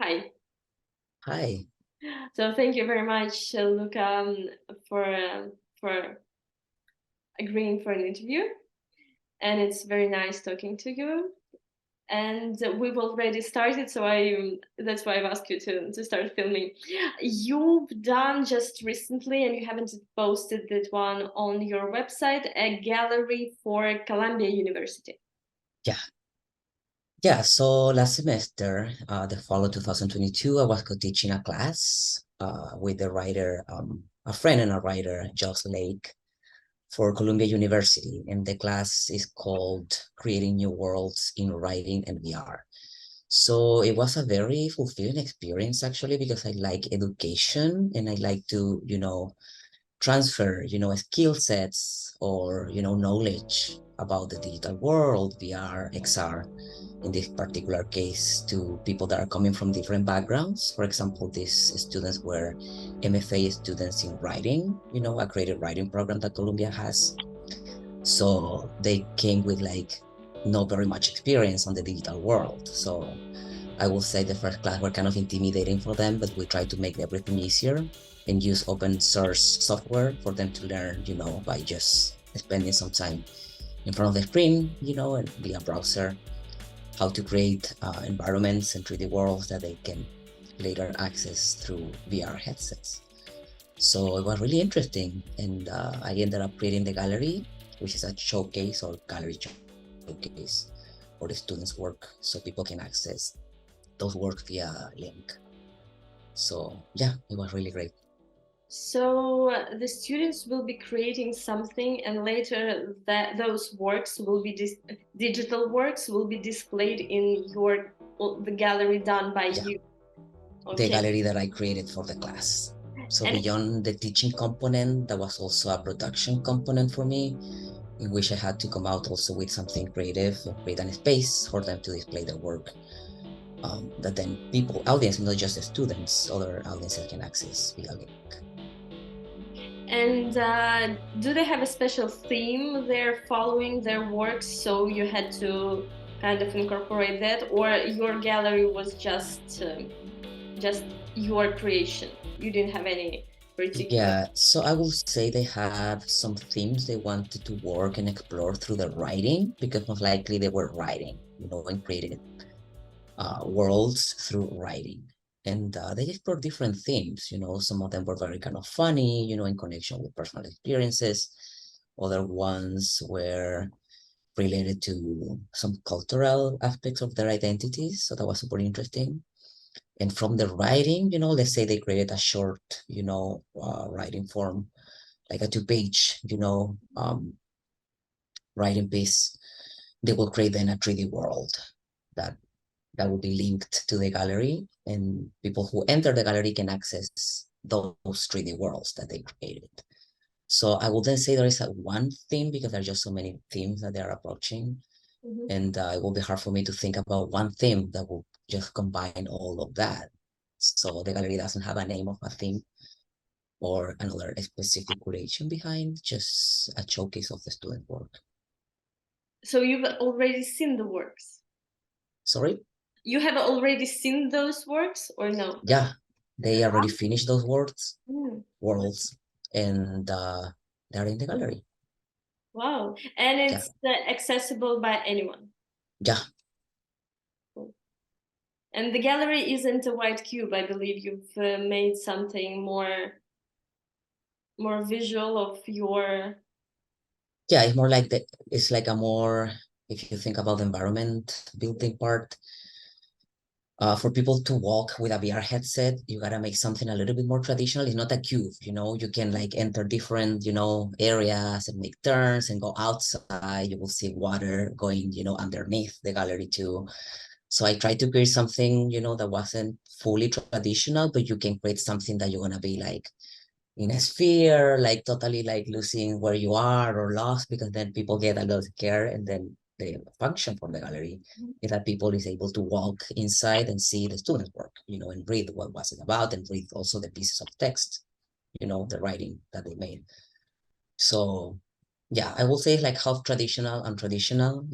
Hi. Hi. So thank you very much, Luca, for agreeing for an interview. And it's very nice talking to you. And we've already started, so that's why I've asked you to start filming. You've done just recently, and you haven't posted that one on your website, a gallery for Columbia University. Yeah, so last semester, the fall of 2022, I was co-teaching a class with a writer, a friend and a writer, Joss Lake, for Columbia University. And the class is called Creating New Worlds in Writing and VR. So it was a very fulfilling experience, actually, because I like education and I like to, transfer, skill sets or, knowledge about the digital world, VR, XR, in this particular case, to people that are coming from different backgrounds. For example, these students were MFA students in writing, a creative writing program that Columbia has. So they came with like not very much experience on the digital world. So I will say the first class were kind of intimidating for them, but we tried to make everything easier and use open source software for them to learn, by just spending some time in front of the screen, and via browser, how to create environments and 3D worlds that they can later access through VR headsets. So it was really interesting. And I ended up creating the gallery, which is a showcase or gallery showcase for the students' work so people can access those works via link. So yeah, it was really great. So the students will be creating something, and later that those works will be digital works will be displayed in the gallery done by you. The Okay. gallery that I created for the class. So And beyond the teaching component, there was also a production component for me, in which I had to come out also with something creative, create a space for them to display their work. That then audience, not just the students, other audiences can access via link. do they have a special theme they're following their works? So you had to kind of incorporate that, or your gallery was just your creation? You didn't have any particular. Yeah, so I will say they have some themes they wanted to work and explore through the writing, because most likely they were writing, and created worlds through writing. And they explore different themes, some of them were very kind of funny, in connection with personal experiences. Other ones were related to some cultural aspects of their identities. So that was super interesting. And from the writing, let's say they created a short, writing form, like a 2-page, writing piece. They will create then a 3D world that that will be linked to the gallery, and people who enter the gallery can access those 3D worlds that they created. So I wouldn't say there is a one theme, because there are just so many themes that they are approaching. Mhm. And it will be hard for me to think about one theme that will just combine all of that. So the gallery doesn't have a name of a theme or another specific curation behind, just a showcase of the student work. So you've already seen the works. Sorry? You have already seen those works or no? Yeah, they already finished those Mm. worlds, and they're in the gallery. Wow. And Yeah, it's accessible by anyone. yeah, Cool. And the gallery isn't a white cube. I believe you've made something more visual of your. yeah. It's like a more, if you think about the environment building part, for people to walk with a VR headset, you gotta make something a little bit more traditional. It's not a cube, you can like enter different, areas and make turns and go outside. You will see water going, underneath the gallery too. So I tried to create something, that wasn't fully traditional, but you can create something that you're gonna be like in a sphere, like totally like losing where you are or lost, because then people get a little scared. And then the function from the gallery is that people is able to walk inside and see the students' work, and read what was it about, and read also the pieces of text, the writing that they made. So yeah, I will say like half traditional and traditional,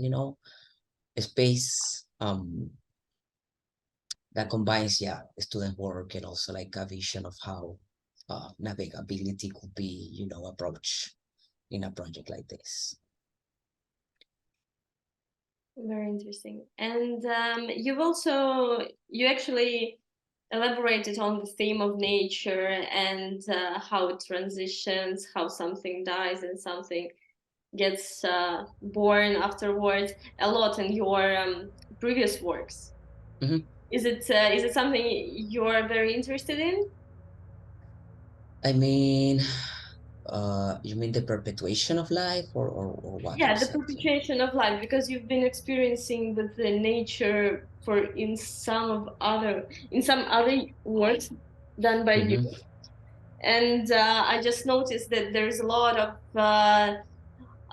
space that combines, yeah, student work and also like a vision of how navigability could be, you know, approached in a project like this. Very interesting. And you actually elaborated on the theme of nature and how it transitions, how something dies and something gets born afterwards a lot in your previous works. Mm-hmm. Is it something you're very interested in? I mean, you mean the perpetuation of life or what Yeah, the exactly? perpetuation of life, because you've been experiencing with the nature for in some other works done by you, Mm-hmm. and I just noticed that there's a lot of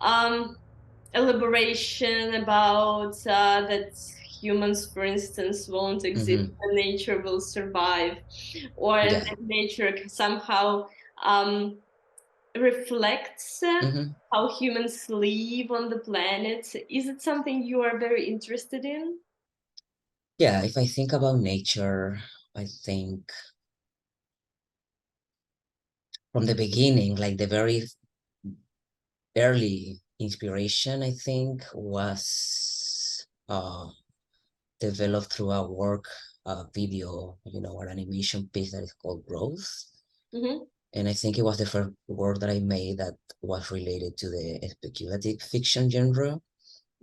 um, elaboration about that humans, for instance, won't exist Mm-hmm. and nature will survive, or Yeah. that nature somehow um, reflects Mm-hmm. how humans live on the planet. Is it something you are very interested in? Yeah, if I think about nature, I think from the beginning, like the very early inspiration, I think, was developed through a work video, you know, or animation piece that is called Growth. Mm-hmm. And I think it was the first work that I made that was related to the speculative fiction genre.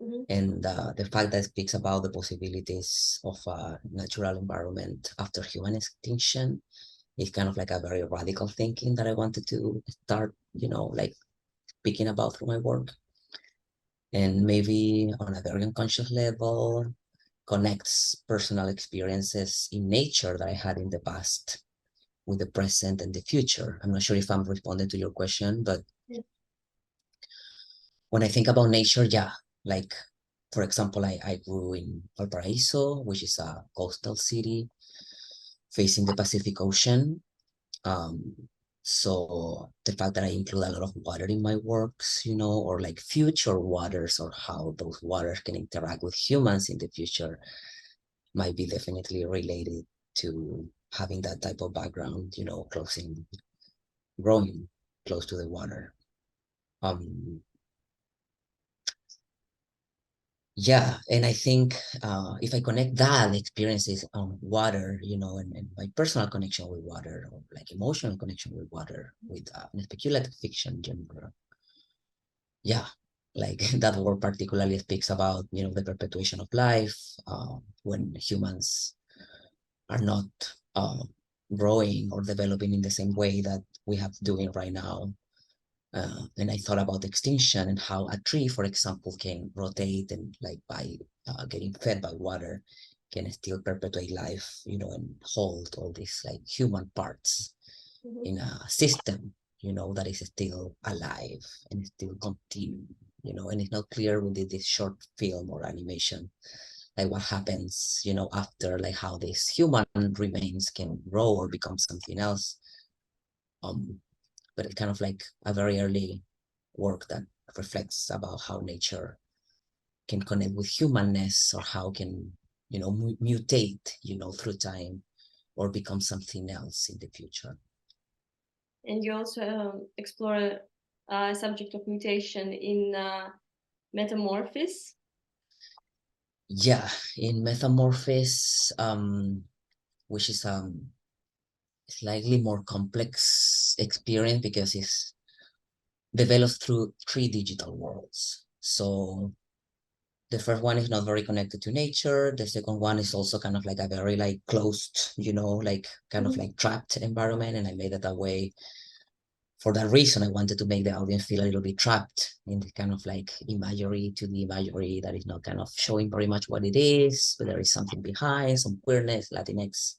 Mm-hmm. And the fact that it speaks about the possibilities of a natural environment after human extinction is kind of like a very radical thinking that I wanted to start, you know, like speaking about through my work. And maybe on a very unconscious level, connects personal experiences in nature that I had in the past with the present and the future. I'm not sure if I'm responding to your question, but when I think about nature, yeah, like for example, I grew in Valparaiso, which is a coastal city facing the Pacific Ocean. Um, so the fact that I include a lot of water in my works, you know, or like future waters or how those waters can interact with humans in the future might be definitely related to having that type of background, you know, growing close to the water. Um, yeah, and I think if I connect that experiences on water, you know, and my personal connection with water, or like emotional connection with water, with speculative fiction genre, yeah, like that word particularly speaks about, you know, the perpetuation of life when humans are not uh, growing or developing in the same way that we have doing right now. And I thought about extinction and how a tree, for example, can rotate and like by getting fed by water can still perpetuate life, you know, and hold all these like human parts Mm-hmm. in a system, you know, that is still alive and still continue, you know, and it's not clear when they did this short film or animation, like what happens, you know, after like how this human remains can grow or become something else. Um, but it's kind of like a very early work that reflects about how nature can connect with humanness or how can, you know, mutate, you know, through time or become something else in the future. And you also explore subject of mutation in Metamorphosis. Yeah, in Metamorphosis, which is slightly more complex experience because it's developed through three digital worlds. So the first one is not very connected to nature. The second one is also kind of like a very like closed, you know, like kind of Mm-hmm. like trapped environment. And I made it that way for that reason. I wanted to make the audience feel a little bit trapped in the kind of like imagery to the imagery that is not kind of showing very much what it is, but there is something behind, some queerness, Latinx,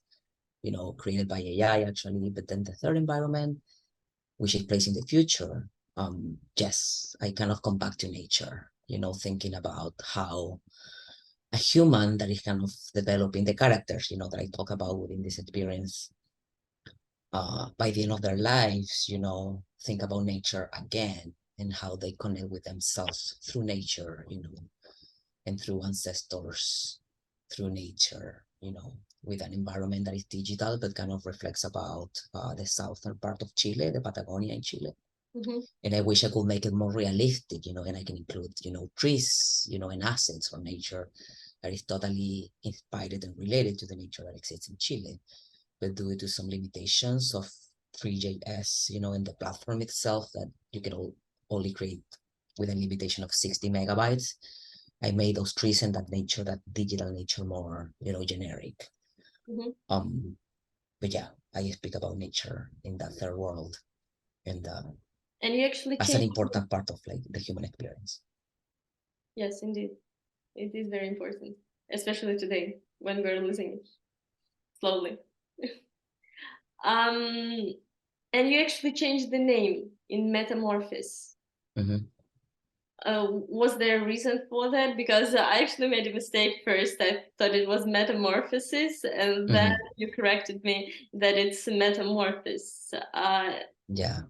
you know, created by AI actually. But then the third environment, which is placed in the future, yes, I kind of come back to nature, you know, thinking about how a human that is kind of developing the characters, you know, that I talk about within this experience, by the end of their lives, you know, think about nature again and how they connect with themselves through nature, you know, and through ancestors, through nature, you know. with an environment that is digital, but kind of reflects about the southern part of Chile, the Patagonia in Chile. And I wish I could make it more realistic, and I can include, trees, and assets or nature that is totally inspired and related to the nature that exists in Chile. But due to some limitations of 3JS, in the platform itself that you can only create with a limitation of 60 megabytes, I made those trees and that nature, that digital nature more, generic. But yeah, I speak about nature in that third world. And you actually as an important part of like the human experience. Yes, indeed. It is very important, especially today when we're losing it slowly. And you actually changed the name in Metamorphosis. Was there a reason for that? Because I actually made a mistake first. I thought it was Metamorphosis, and then you corrected me that it's Metamorphosis. Yeah.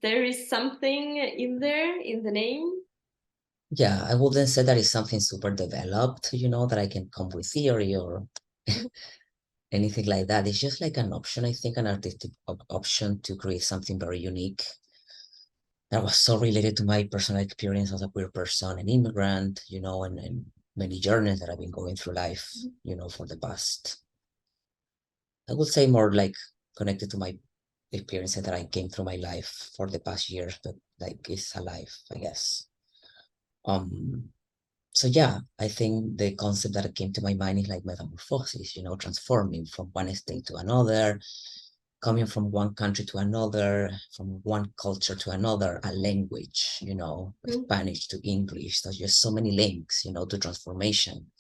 There is something in there in the name. Yeah, I wouldn't say that it's something super developed, that I can come with theory or anything like that. It's just like an option, I think, an artistic option to create something very unique that was so related to my personal experience as a queer person, an immigrant, and many journeys that I've been going through life, for the past, I would say more like connected to my experiences that I came through my life for the past years, but like it's alive, I guess. So yeah, I think the concept that came to my mind is like metamorphosis, transforming from one state to another, coming from one country to another, from one culture to another, a language, Spanish to English. There's just so many links, to transformation.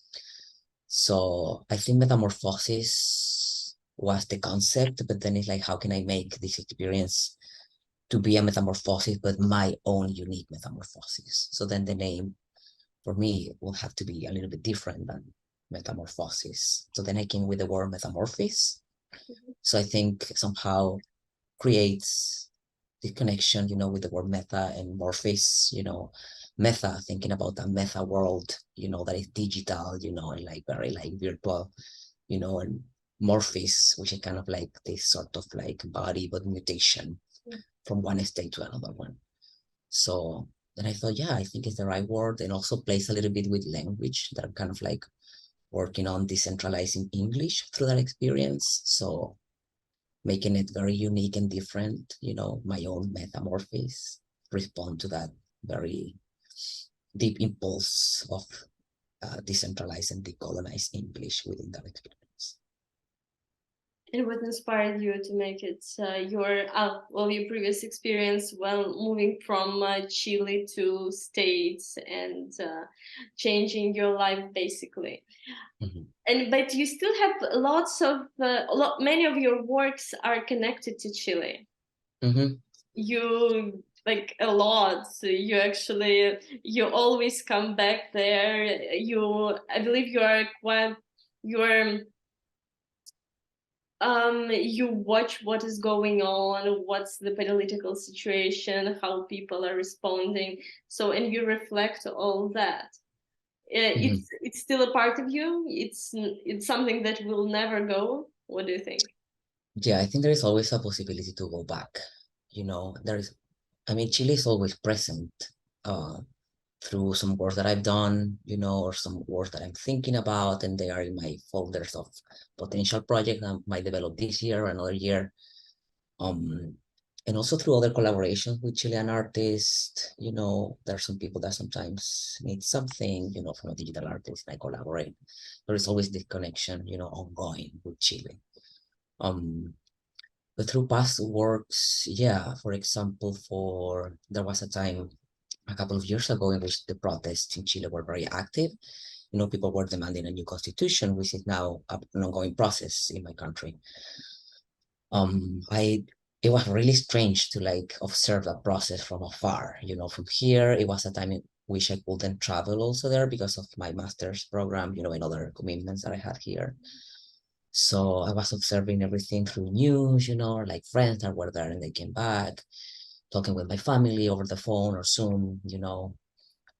So I think metamorphosis was the concept, but then it's like, how can I make this experience to be a metamorphosis, but my own unique metamorphosis? So then the name for me will have to be a little bit different than metamorphosis. So then I came with the word metamorphosis. So I think somehow creates the connection, with the word meta and morphis, meta, thinking about a meta world, that is digital, and like very like virtual, and morphis, which is kind of like this sort of like body, but mutation from one state to another one. So then I thought, yeah, I think it's the right word, and also plays a little bit with language that I'm kind of like working on decentralizing English through that experience. So making it very unique and different, my own metamorphosis, respond to that very deep impulse of decentralized and decolonized English within that experience. And what inspired you to make it your previous experience while moving from Chile to States and changing your life basically? But you still have lots of many of your works are connected to Chile. You like a lot. So you always come back there. I believe you watch what is going on, what's the political situation, how people are responding. So, and you reflect all that. It's still a part of you. It's something that will never go. What do you think? Yeah, I think there is always a possibility to go back. Chile is always present through some work that I've done, or some work that I'm thinking about, and they are in my folders of potential projects that I might develop this year or another year. And also through other collaborations with Chilean artists, there are some people that sometimes need something, from a digital artist, and I collaborate. There is always this connection, ongoing with Chile. But through past works, yeah, for example, there was a time a couple of years ago in which the protests in Chile were very active. People were demanding a new constitution, which is now an ongoing process in my country. It was really strange to like observe that process from afar. From here, it was a time in which I couldn't travel also there because of my master's program, and other commitments that I had here. So I was observing everything through news, like friends that were there and they came back, talking with my family over the phone or Zoom,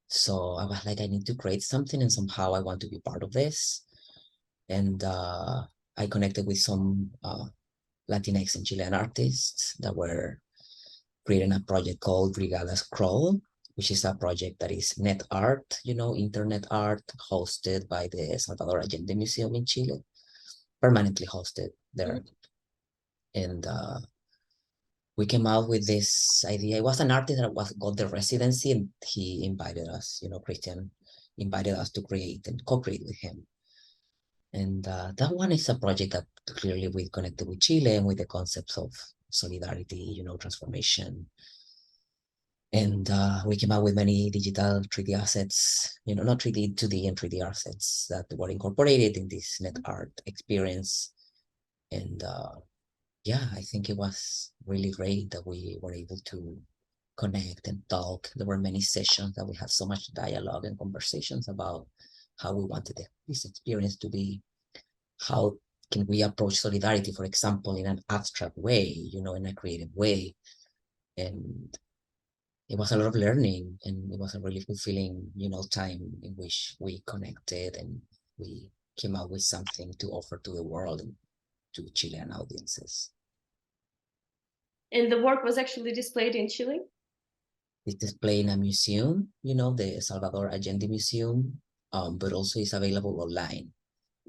So I was like, I need to create something, and somehow I want to be part of this. And I connected with some Latinx and Chilean artists that were creating a project called Brigada Scroll, which is a project that is net art, internet art, hosted by the Salvador Allende Museum in Chile, permanently hosted there. And we came out with this idea. It was an artist that got the residency, and he invited us, Christian invited us to create and co-create with him. And that one is a project that clearly we connected with Chile and with the concepts of solidarity, transformation. And we came out with many digital 3D assets, not 3D, 2D and 3D assets that were incorporated in this net art experience. And yeah, I think it was really great that we were able to connect and talk. There were many sessions that we had so much dialogue and conversations about how we wanted this experience to be. How can we approach solidarity, for example, in an abstract way, in a creative way? And it was a lot of learning, and it was a really fulfilling, time in which we connected and we came out with something to offer to the world and to Chilean audiences. And the work was actually displayed in Chile? It's displayed in a museum, the Salvador Allende Museum, but also is available online.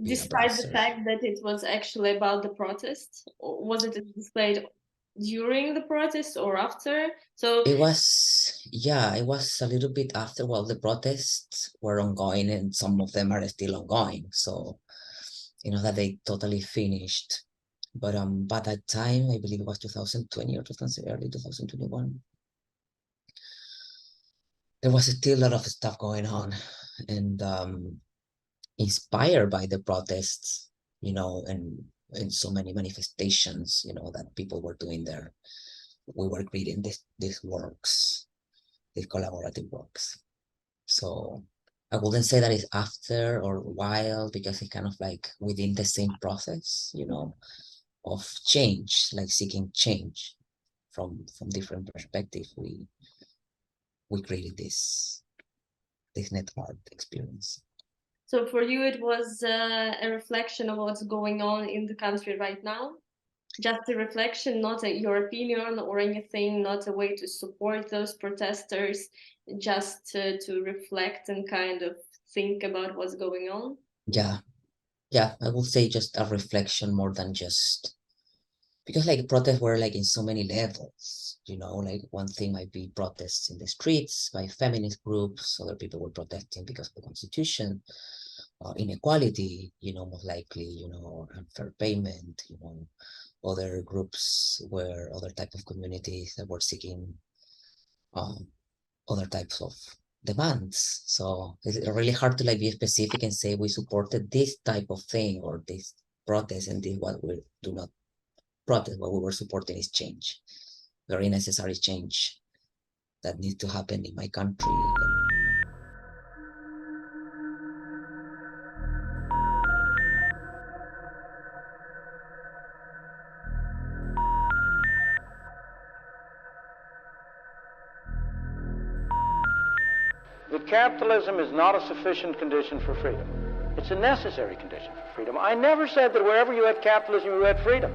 Despite the fact that it was actually about the protest, was it displayed during the protest or after? So it was a little bit after. Well, the protests were ongoing, and some of them are still ongoing. So, that they totally finished. But by that time, I believe it was 2020 or early 2021. There was still a lot of stuff going on, and inspired by the protests, and so many manifestations, that people were doing there. We were creating these works, these collaborative works. So I wouldn't say that it's after or while, because it's kind of like within the same process, of change, like seeking change from different perspectives. We created this net art experience. So for you, it was a reflection of what's going on in the country right now? Just a reflection, not your opinion or anything, not a way to support those protesters, just to reflect and kind of think about what's going on? Yeah, I would say just a reflection more than just, because like protests were like in so many levels, like one thing might be protests in the streets by feminist groups, other people were protesting because of the constitution, inequality, most likely, unfair payment, other groups were other type of communities that were seeking other types of demands. So it's really hard to like be specific and say we supported this type of thing or this protest, and this what we do not protest. What we were supporting is change, very necessary change that needs to happen in my country. That capitalism is not a sufficient condition for freedom. It's a necessary condition for freedom. I never said that wherever you had capitalism, you had freedom.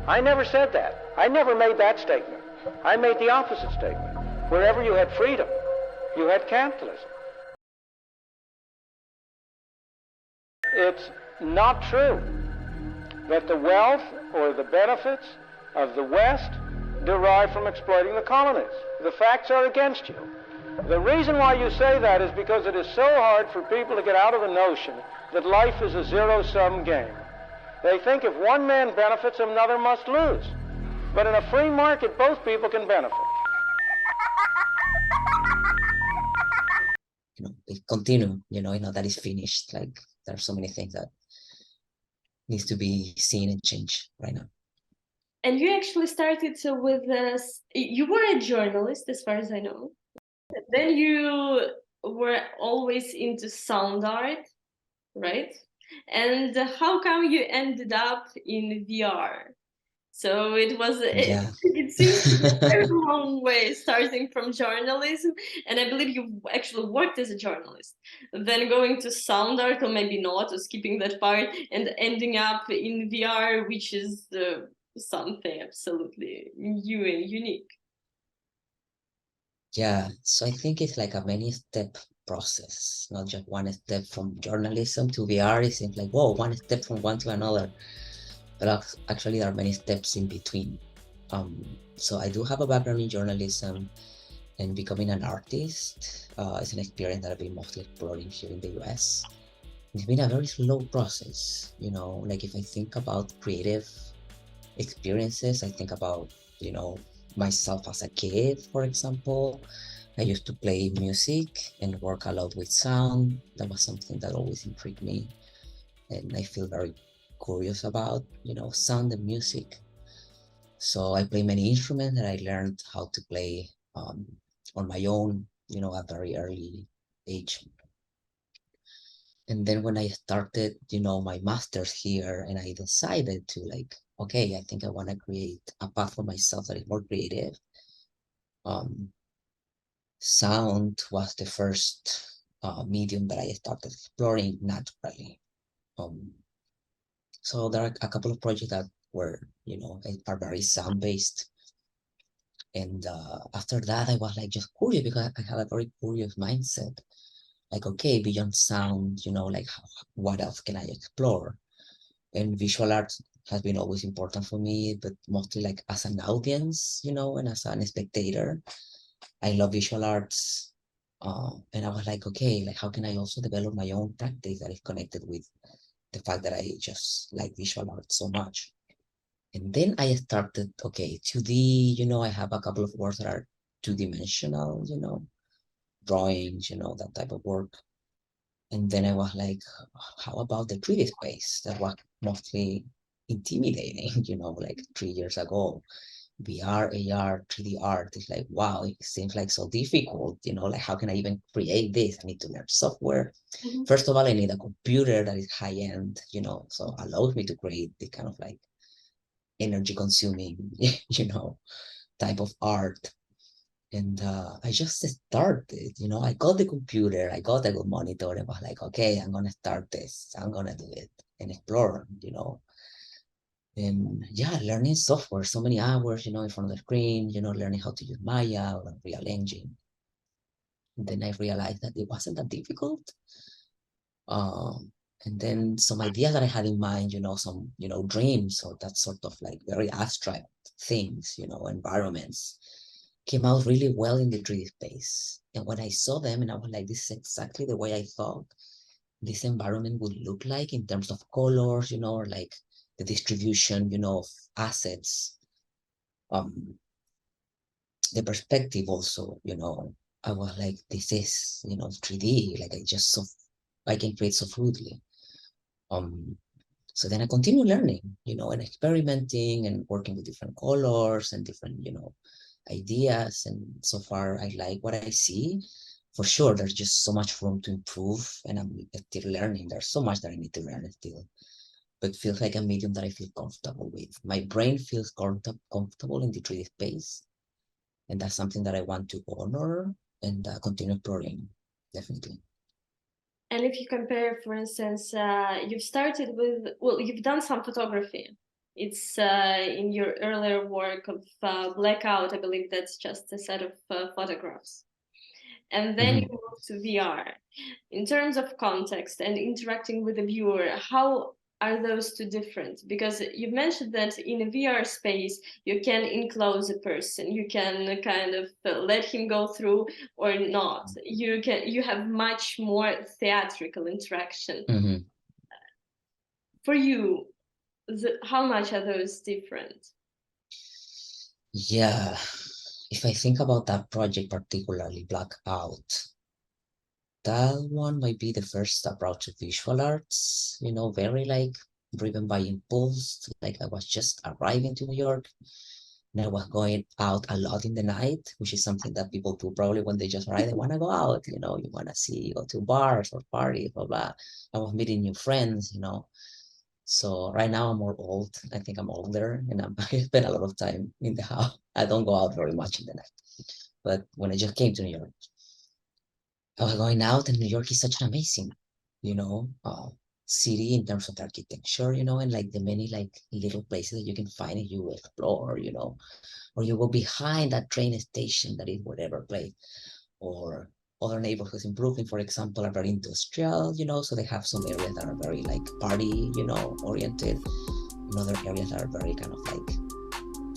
I never said that. I never made that statement. I made the opposite statement. Wherever you had freedom, you had capitalism. It's not true that the wealth or the benefits of the West derive from exploiting the colonies. The facts are against you. The reason why you say that is because it is so hard for people to get out of the notion that life is a zero-sum game. They think if one man benefits, another must lose. But in a free market, both people can benefit. It continue, that is finished. Like there are so many things that needs to be seen and changed right now. And you actually started with this, you were a journalist as far as I know. Then you were always into sound art, right? And how come you ended up in VR? So it was, Yeah. it seems to be a very long way starting from journalism. And I believe you actually worked as a journalist, then going to sound art, or maybe not, or skipping that part, and ending up in VR, which is something absolutely new and unique. Yeah, so I think it's like a many-step process, not just one step from journalism to VR. It seems like, whoa, one step from one to another. But actually, there are many steps in between. So I do have a background in journalism, and becoming an artist is an experience that I've been mostly exploring here in the US. It's been a very slow process, you know, like if I think about creative experiences, I think about, you know, myself as a kid, for example. I used to play music and work a lot with sound. That was something that always intrigued me, and I feel very curious about, you know, sound and music. So I play many instruments that I learned how to play on my own, you know, at very early age. And then when I started, you know, my master's here, and I decided to like, okay, I think I want to create a path for myself that is more creative. Um, Sound was the first medium that I started exploring naturally. Um, so there are a couple of projects that were, you know, are very sound based. And after that, I was like just curious because I had a very curious mindset. Like, okay, beyond sound, you know, like what else can I explore? And visual art has been always important for me, but mostly like as an audience, you know, and as an spectator. I love visual arts. And I was like, okay, like how can I also develop my own practice that is connected with the fact that I just like visual art so much. And then I started, okay, 2D, you know, I have a couple of works that are two-dimensional, you know, drawings, you know, that type of work. And then I was like, how about the 3D space? That was mostly intimidating, you know, like 3 years ago. VR, AR, 3D art is like, wow, it seems like so difficult, you know, like how can I even create this? I need to learn software. Mm-hmm. First of all, I need a computer that is high end, you know, so allows me to create the kind of like energy consuming, you know, type of art. And I just started, you know, I got the computer, I got a good monitor, and was like, okay, I'm gonna start this, I'm gonna do it and explore, you know. And yeah, learning software, so many hours, you know, in front of the screen, you know, learning how to use Maya or Unreal Engine. And then I realized that it wasn't that difficult. Um, and then some ideas that I had in mind, you know, some, you know, dreams or that sort of like very abstract things, you know, environments came out really well in the 3D space. And when I saw them, and I was like, this is exactly the way I thought this environment would look like in terms of colors, you know, or like the distribution, you know, of assets, um, the perspective also, you know, I was like, this is, you know, 3D, like I can create so fluidly. Um, so then I continue learning, you know, and experimenting and working with different colors and different, you know, ideas. And so far I like what I see. For sure, there's just so much room to improve, and I'm still learning. There's so much that I need to learn still, but feels like a medium that I feel comfortable with. My brain feels comfortable in the 3D space, and that's something that I want to honor and continue exploring, definitely. And if you compare, for instance, you've started with, well, you've done some photography. It's in your earlier work of Blackout, I believe that's just a set of photographs. And then you move to VR. In terms of context and interacting with the viewer, how are those two different? Because you've mentioned that in a VR space, you can enclose a person, you can kind of let him go through or not. You have much more theatrical interaction. For you, how much are those different? Yeah, if I think about that project, particularly Blackout, that one might be the first approach to visual arts, you know, very like driven by impulse. Like I was just arriving to New York and I was going out a lot in the night, which is something that people do probably when they just arrive, they want to go out, you know, you want to see, go to bars or parties, blah, blah. I was meeting new friends, you know. So right now I'm more old. I think I'm older, and I spend a lot of time in the house. I don't go out very much in the night. But when I just came to New York, I was going out, and New York is such an amazing, you know, city in terms of the architecture, you know, and like the many like little places that you can find and you explore, you know, or you go behind that train station that is whatever place, or other neighborhoods in Brooklyn, for example, are very industrial, you know, so they have some areas that are very like party, you know, oriented, and other areas that are very kind of like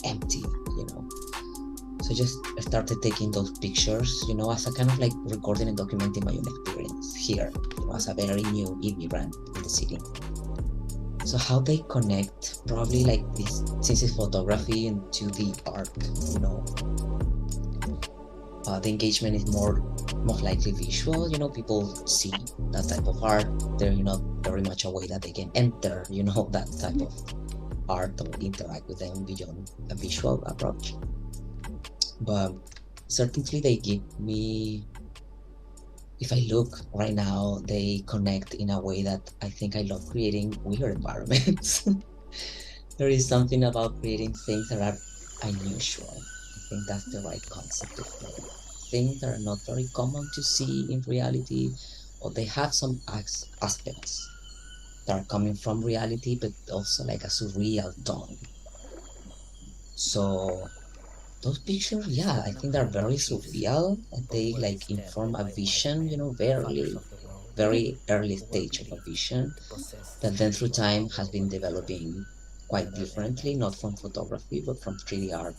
empty, you know. So just started taking those pictures, you know, as a kind of like recording and documenting my own experience here, you know, as a very new immigrant in the city. So how they connect, probably like this, since it's photography and 2D art, you know, the engagement is most likely visual, you know, people see that type of art. They're not very much a way that they can enter, you know, that type of art or interact with them beyond a visual approach. But certainly they give me, if I look right now, they connect in a way that I think I love creating weird environments. There is something about creating things that are unusual. I think that's the right concept of them. Things that are not very common to see in reality, or they have some aspects that are coming from reality, but also like a surreal tone. So those pictures, yeah, I think they're very surreal, and they like inform a vision, you know, very early stage of a vision that then through time has been developing quite differently, not from photography, but from 3D art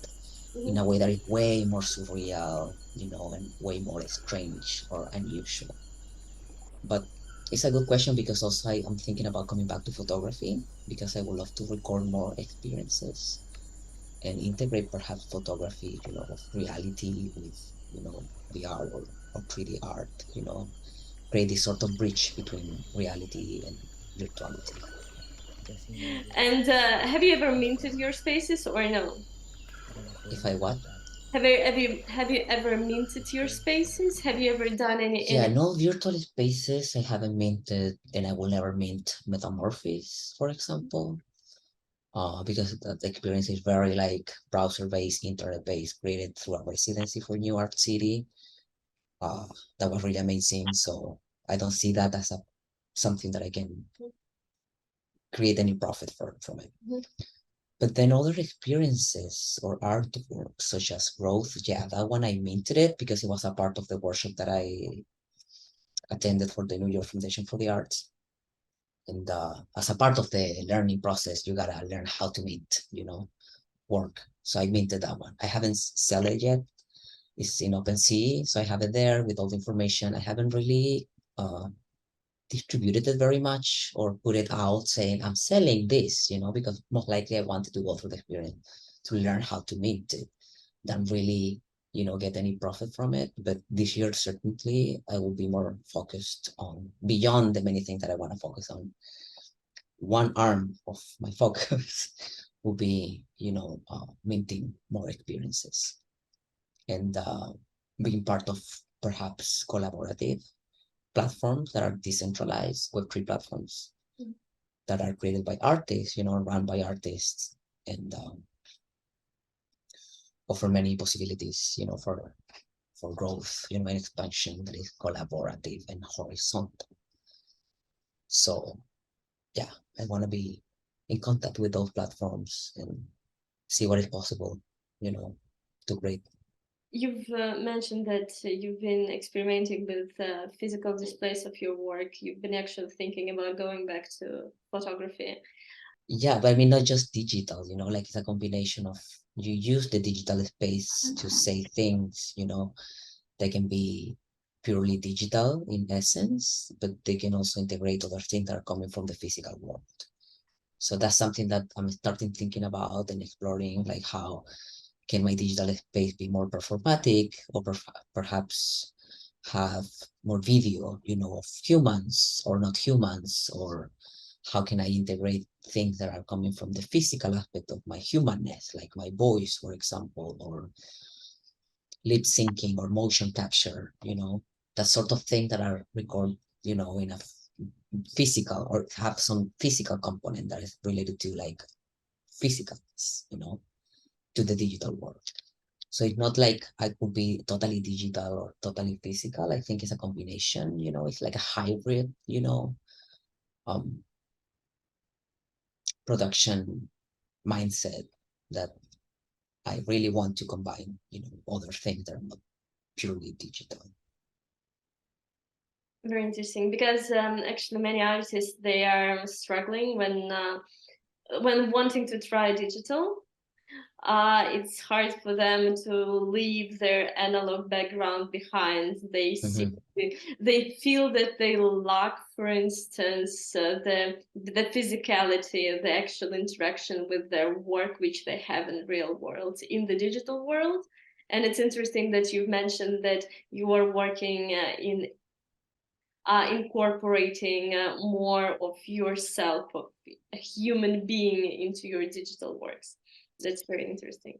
in a way that is way more surreal, you know, and way more strange or unusual. But it's a good question because also I'm thinking about coming back to photography because I would love to record more experiences and integrate perhaps photography, you know, of reality with, you know, VR or 3D art, you know, create this sort of bridge between reality and virtuality. And have you ever minted your spaces or no? If I what? Have you ever minted your spaces? Have you ever done Yeah, any? no virtual spaces. I haven't minted, and I will never mint Metamorphosis, for example, because that experience is very like browser-based, internet-based, created through a residency for New Art City. That was really amazing. So I don't see that as something that I can create any profit from it. Mhm. But then other experiences or artwork, such as growth, yeah, that one I minted it because it was a part of the workshop that I attended for the New York Foundation for the Arts. And as a part of the learning process, you gotta learn how to mint, you know, work. So I minted that one. I haven't sell it yet. It's in OpenSea, so I have it there with all the information. I haven't really distributed it very much or put it out saying I'm selling this, you know, because most likely I wanted to go through the experience to learn how to mint it than really, you know, get any profit from it. But this year, certainly, I will be more focused on beyond the many things that I want to focus on. One arm of my focus will be, you know, minting more experiences and being part of perhaps collaborative platforms that are decentralized Web3 platforms that are created by artists, you know, run by artists, and offer many possibilities, you know, for growth, you know, and expansion that is collaborative and horizontal. So yeah, I want to be in contact with those platforms and see what is possible, you know, to create. You've mentioned that you've been experimenting with physical displays of your work. You've been actually thinking about going back to photography. Yeah, but I mean, not just digital, you know, like it's a combination of you use the digital space to say things, you know, they can be purely digital in essence, but they can also integrate other things that are coming from the physical world. So that's something that I'm starting thinking about and exploring, like how can my digital space be more performatic or perhaps have more video, you know, of humans or not humans, or how can I integrate things that are coming from the physical aspect of my humanness, like my voice, for example, or lip syncing or motion capture, you know, that sort of thing that are recorded, you know, in a physical or have some physical component that is related to like physicals, to the digital world. So it's not like I could be totally digital or totally physical. I think it's a combination, it's like a hybrid, um, production mindset that I really want to combine, other things that are not purely digital. Very interesting, because actually many artists, they are struggling when wanting to try digital. It's hard for them to leave their analog background behind. They see, they feel that they lack, for instance, the physicality, the actual interaction with their work, which they have in real world, in the digital world. And it's interesting that you've mentioned that you are working in incorporating more of yourself, of a human being, into your digital works. That's very interesting.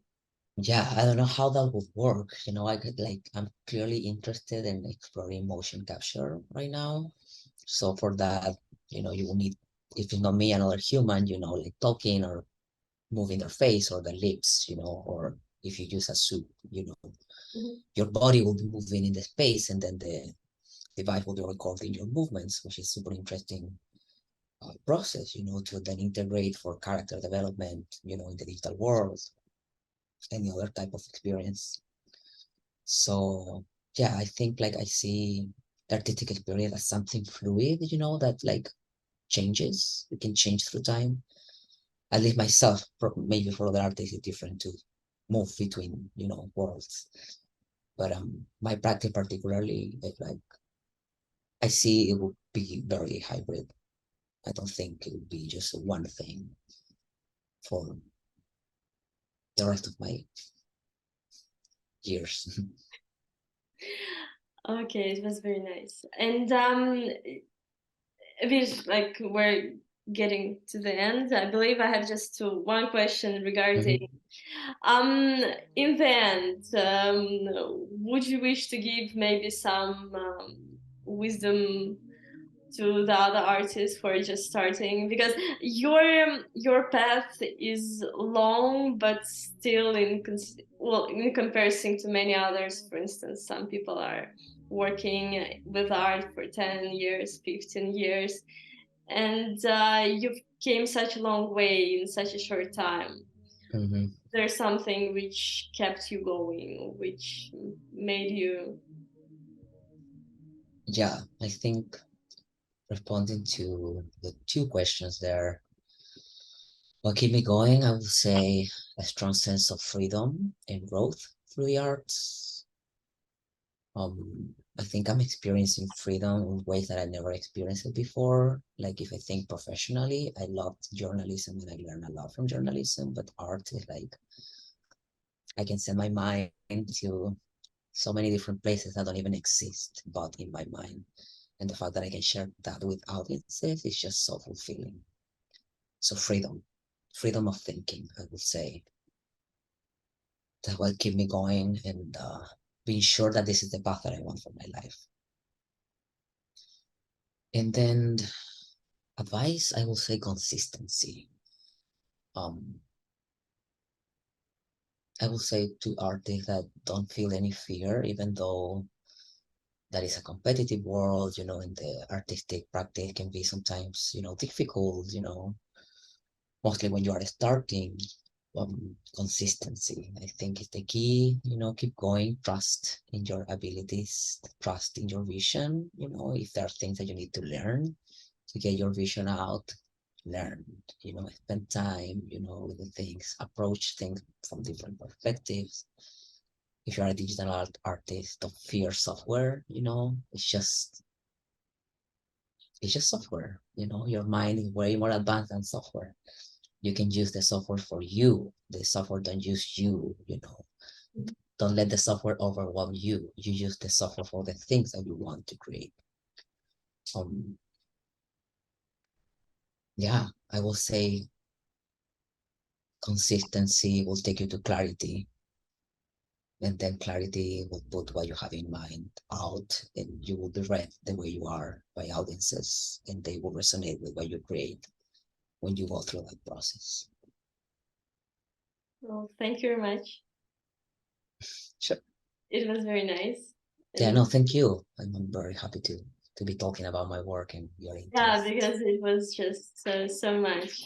Yeah, I don't know how that would work. I'm clearly interested in exploring motion capture right now. So for that, you will need, if it's not me, another human, like talking or moving their face or their lips, or if you use a suit, your body will be moving in the space, and then the device will be recording your movements, which is super interesting process, to then integrate for character development, in the digital world, any other type of experience. So yeah, I think like I see the artistic experience as something fluid, that like changes. It can change through time. At least myself, maybe for other artists, it's different to move between, worlds. But my practice particularly, like I see it would be very hybrid. I don't think it would be just one thing for the rest of my years. Okay, it was very nice. And like we're getting to the end. I believe I have just one question regarding in the end, would you wish to give maybe some wisdom to the other artists who are just starting? Because your path is long, but still in comparison to many others. For instance, some people are working with art for 10 years, 15 years, and you've came such a long way in such a short time. There's something which kept you going, which made you... Yeah, I think responding to the two questions there, what keep me going, I would say a strong sense of freedom and growth through the arts. I think I'm experiencing freedom in ways that I never experienced it before. Like if I think professionally, I loved journalism and I learned a lot from journalism, but art is like, I can send my mind to so many different places that don't even exist, but in my mind. And the fact that I can share that with audiences is just so fulfilling. So freedom of thinking, I would say. That will keep me going and being sure that this is the path that I want for my life. And then advice, I will say consistency. I will say to artists that don't feel any fear, even though that is a competitive world, and the artistic practice can be sometimes, difficult, mostly when you are starting. Consistency, I think, is the key. Keep going, trust in your abilities, trust in your vision. If there are things that you need to learn to get your vision out, learn, spend time, with the things, approach things from different perspectives. If you're a digital artist, don't fear software, it's just software. Your mind is way more advanced than software. You can use the software for you. The software don't use you, Don't let the software overwhelm you. You use the software for the things that you want to create. Yeah, I will say consistency will take you to clarity. And then clarity will put what you have in mind out, and you will be read the way you are by audiences, and they will resonate with what you create when you go through that process. Well, thank you very much. Sure. It was very nice. Yeah, no, thank you. I'm very happy to be talking about my work and your interest. Yeah, because it was just so much.